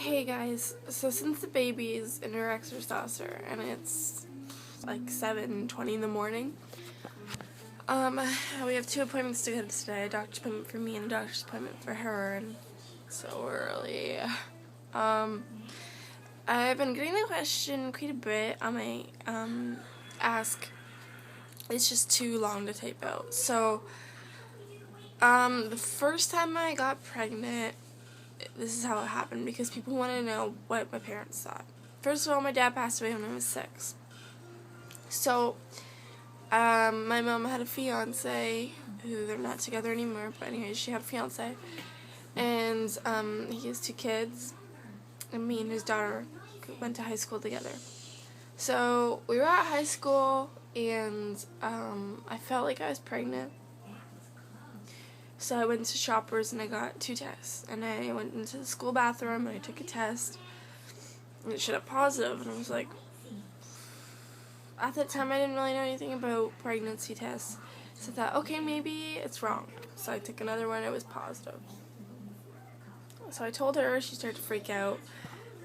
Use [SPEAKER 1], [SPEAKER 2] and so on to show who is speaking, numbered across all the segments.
[SPEAKER 1] Hey guys, so since the baby is in her exerciser and it's like 7:20 in the morning, we have 2 appointments to go to today, a doctor's appointment for me and a doctor's appointment for her, and so early. I've been getting the question quite a bit on my ask. It's just too long to type out. So the first time I got pregnant, this is how it happened, because people want to know what my parents thought. First of all, my dad passed away when I was 6. So, my mom had a fiance, who they're not together anymore, but anyways, she had a fiance, and, he has 2 kids, and me and his daughter went to high school together. So, we were at high school, and, I felt like I was pregnant. So I went to Shoppers and I got 2 tests. And I went into the school bathroom and I took a test. And it showed up positive. And I was like, at that time I didn't really know anything about pregnancy tests. So I thought, okay, maybe it's wrong. So I took another one, it was positive. So I told her, she started to freak out.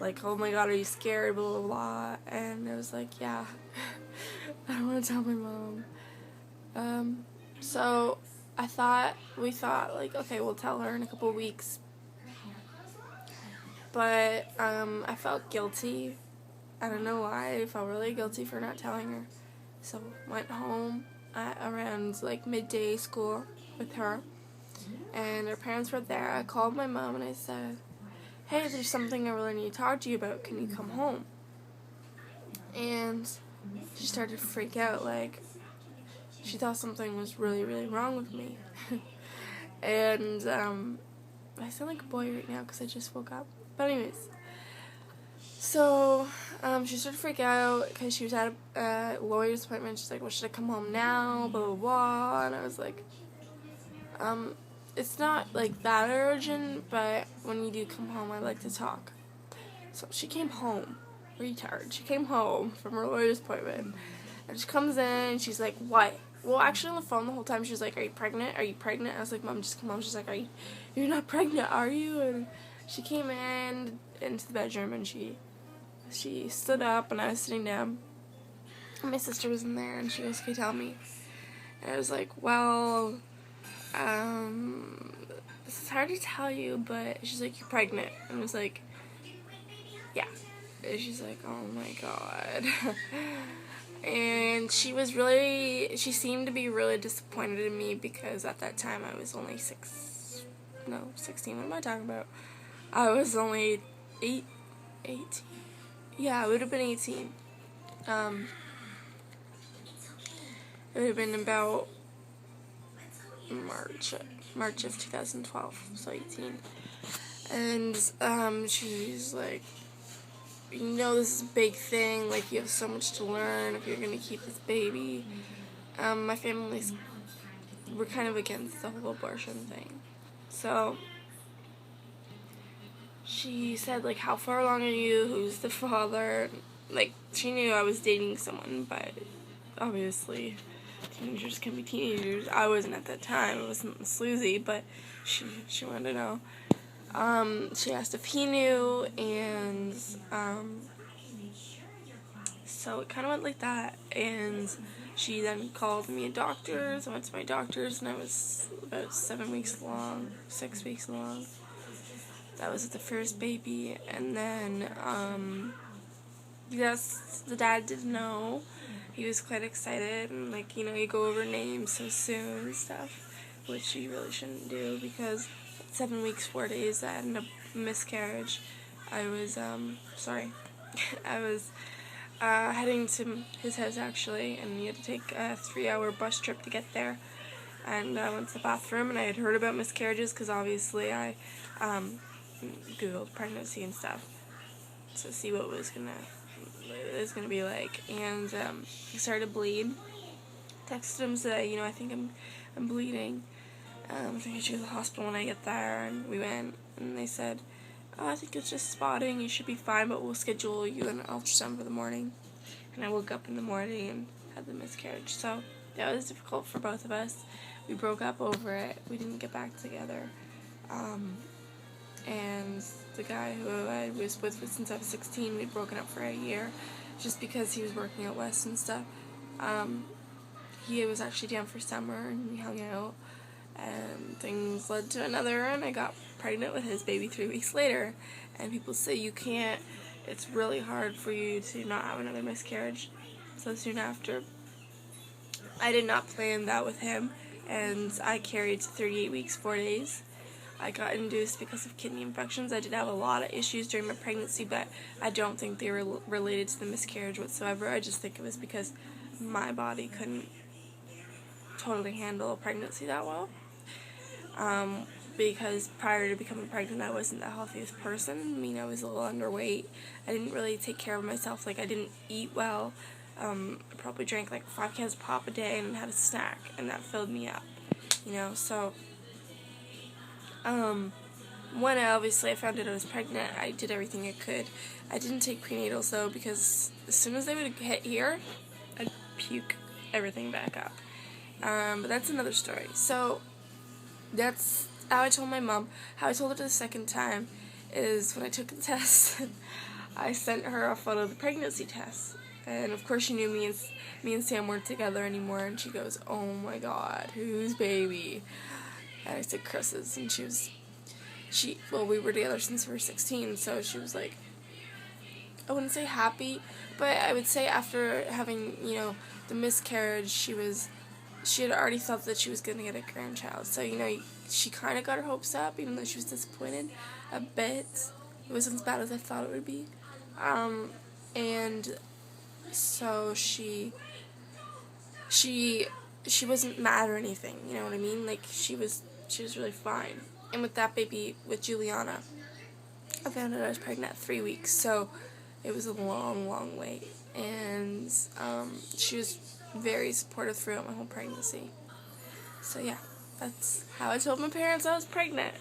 [SPEAKER 1] Like, oh my god, are you scared, blah, blah, blah. And I was like, yeah, I don't want to tell my mom. So we thought, like, okay, we'll tell her in a couple of weeks. But, I felt guilty. I don't know why. I felt really guilty for not telling her. So, went home at around, like, midday school with her. And her parents were there. I called my mom and I said, hey, there's something I really need to talk to you about. Can you come home? And she started to freak out, like, she thought something was really, really wrong with me. And, I sound like a boy right now because I just woke up. But anyways, so, she started to freak out because she was at a lawyer's appointment. She's like, well, should I come home now? Blah, blah, blah. And I was like, it's not, like, that urgent, but when you do come home, I like to talk. So she came home. Retard. She came home from her lawyer's appointment. And she comes in and she's like, what? Well, actually, on the phone the whole time, she was like, are you pregnant? Are you pregnant? I was like, Mom, just come home. She's like, you're not pregnant, are you? And she came into the bedroom, and she stood up, and I was sitting down. And my sister was in there, and she goes, okay, tell me. And I was like, well, this is hard to tell you, but she's like, you're pregnant. And I was like, yeah. And she's like, oh my god. And she seemed to be really disappointed in me, because at that time I was only 16, what am I talking about? I was only 18. Yeah, I would have been 18. It would have been about March of 2012, so 18. And, she's like, you know, this is a big thing, like, you have so much to learn if you're gonna keep this baby. My family's, we're kind of against the whole abortion thing. So, she said, like, how far along are you, who's the father? Like, she knew I was dating someone, but obviously teenagers can be teenagers. I wasn't at that time, I wasn't sleazy, but she wanted to know. She asked if he knew, and, so it kind of went like that, and she then called me a doctor's. I went to my doctor's, and I was about 6 weeks along. That was the first baby, and then, yes, the dad did know. He was quite excited, and, like, you know, you go over names so soon and stuff, which you really shouldn't do, because 7 weeks, 4 days, I had a miscarriage. I was, heading to his house, actually, and he had to take a 3-hour bus trip to get there. And I went to the bathroom, and I had heard about miscarriages, because obviously I, Googled pregnancy and stuff to see what it was gonna be like. And, he started to bleed. Texted him, said, you know, I think I'm bleeding. I think I should go to the hospital when I get there. And we went, and they said, oh, I think it's just spotting, you should be fine, but we'll schedule you an ultrasound for the morning. And I woke up in the morning and had the miscarriage. So that was difficult for both of us. We broke up over it. We didn't get back together. And the guy who I was with since I was 16. We'd broken up for a year just because he was working out west and stuff. He was actually down for summer and we hung out, and things led to another, and I got pregnant with his baby 3 weeks later. And people say you can't, it's really hard for you to not have another miscarriage so soon after. I did not plan that with him, and I carried to 38 weeks, 4 days. I got induced because of kidney infections. I did have a lot of issues during my pregnancy, but I don't think they were related to the miscarriage whatsoever. I just think it was because my body couldn't totally handle a pregnancy that well. Because prior to becoming pregnant, I wasn't the healthiest person. I mean, I was a little underweight. I didn't really take care of myself. Like, I didn't eat well. I probably drank like 5 cans of pop a day and had a snack, and that filled me up, you know. So when I found out I was pregnant, I did everything I could. I didn't take prenatals though, because as soon as they would hit here, I'd puke everything back up. But that's another story. So that's how I told my mom. How I told her the second time is when I took the test. I sent her a photo of the pregnancy test, and of course she knew me and Sam weren't together anymore, and she goes, "Oh my God, whose baby?" And I said Chris's, and we were together since we were 16, so she was like, I wouldn't say happy, but I would say after having, you know, the miscarriage, she had already thought that she was going to get a grandchild. So, you know, she kind of got her hopes up, even though she was disappointed a bit. It wasn't as bad as I thought it would be. And so she wasn't mad or anything, you know what I mean? Like, she was really fine. And with that baby, with Juliana, I found out I was pregnant at 3 weeks, so it was a long, long wait. And she was very supportive throughout my whole pregnancy. So yeah, that's how I told my parents I was pregnant.